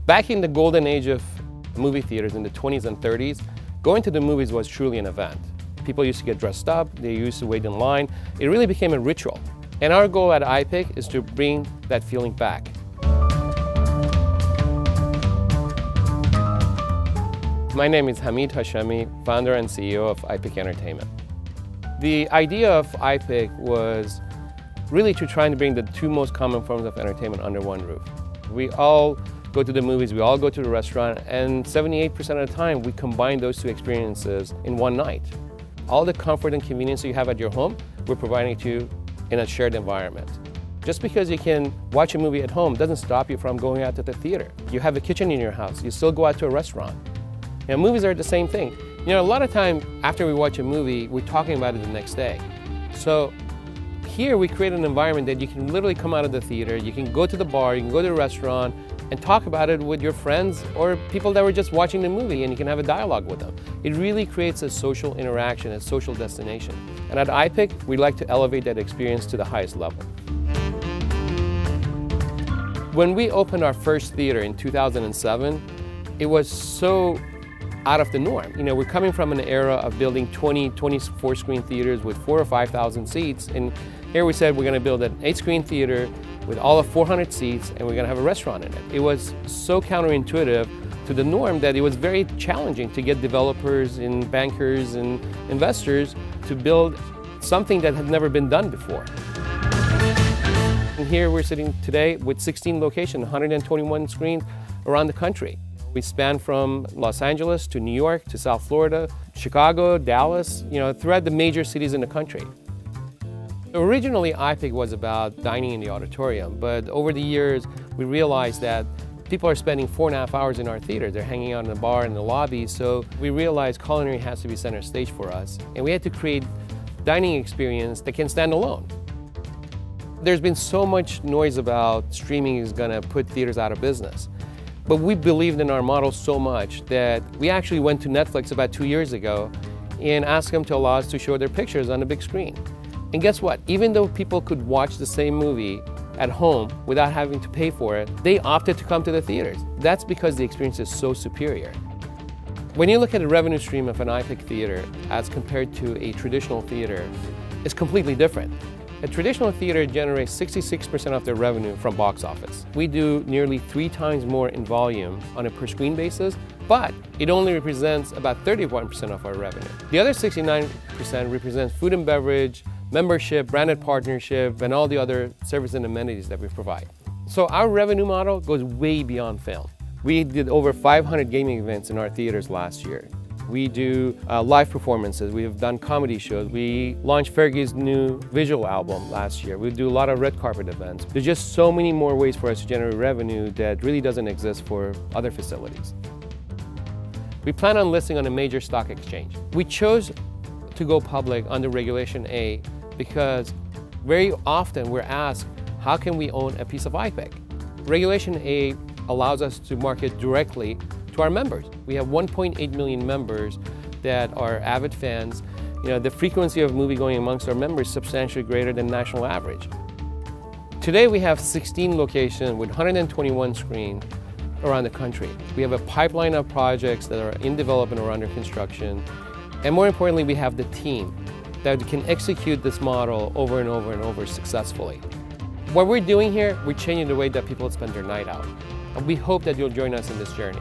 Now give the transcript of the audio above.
Back in the golden age of movie theaters in the 20s and 30s, going to the movies was truly an event. People used to get dressed up, they used to wait in line. It really became a ritual. And our goal at iPic is to bring that feeling back. My name is Hamid Hashemi, founder and CEO of iPic Entertainment. The idea of iPic was really to try to bring the two most common forms of entertainment under one roof. We all go to the movies, we all go to the restaurant, and 78% of the time we combine those two experiences in one night. All the comfort and convenience you have at your home, we're providing to you in a shared environment. Just because you can watch a movie at home doesn't stop you from going out to the theater. You have a kitchen in your house, you still go out to a restaurant. You know, movies are the same thing. You know, a lot of time after we watch a movie, we're talking about it the next day. So here we create an environment that you can literally come out of the theater, you can go to the bar, you can go to the restaurant and talk about it with your friends or people that were just watching the movie, and you can have a dialogue with them. It really creates a social interaction, a social destination. And at iPic, we like to elevate that experience to the highest level. When we opened our first theater in 2007, it was so out of the norm. You know, we're coming from an era of building 24 screen theaters with 4,000 or 5,000 seats, and here we said we're going to build an 8-screen theater with all of 400 seats, and we're going to have a restaurant in it. It was so counterintuitive to the norm that it was very challenging to get developers and bankers and investors to build something that had never been done before. And here we're sitting today with 16 locations, 121 screens around the country. We span from Los Angeles to New York to South Florida, Chicago, Dallas, you know, throughout the major cities in the country. Originally, iPic was about dining in the auditorium, but over the years, we realized that people are spending 4.5 hours in our theater. They're hanging out in the bar and the lobby, so we realized culinary has to be center stage for us, and we had to create dining experience that can stand alone. There's been so much noise about streaming is gonna put theaters out of business. But we believed in our model so much that we actually went to Netflix about 2 years ago and asked them to allow us to show their pictures on the big screen. And guess what? Even though people could watch the same movie at home without having to pay for it, they opted to come to the theaters. That's because the experience is so superior. When you look at the revenue stream of an iPic theater as compared to a traditional theater, it's completely different. A traditional theater generates 66% of their revenue from box office. We do nearly 3 times more in volume on a per screen basis, but it only represents about 31% of our revenue. The other 69% represents food and beverage, membership, branded partnership, and all the other services and amenities that we provide. So our revenue model goes way beyond film. We did over 500 gaming events in our theaters last year. We do live performances, we have done comedy shows. We launched Fergie's new visual album last year. We do a lot of red carpet events. There's just so many more ways for us to generate revenue that really doesn't exist for other facilities. We plan on listing on a major stock exchange. We chose to go public under Regulation A because very often we're asked, how can we own a piece of iPic? Regulation A allows us to market directly to our members. We have 1.8 million members that are avid fans. You know, the frequency of movie going amongst our members is substantially greater than national average. Today we have 16 locations with 121 screens around the country. We have a pipeline of projects that are in development or under construction. And more importantly, we have the team that can execute this model over and over and over successfully. What we're doing here, we're changing the way that people spend their night out. And we hope that you'll join us in this journey.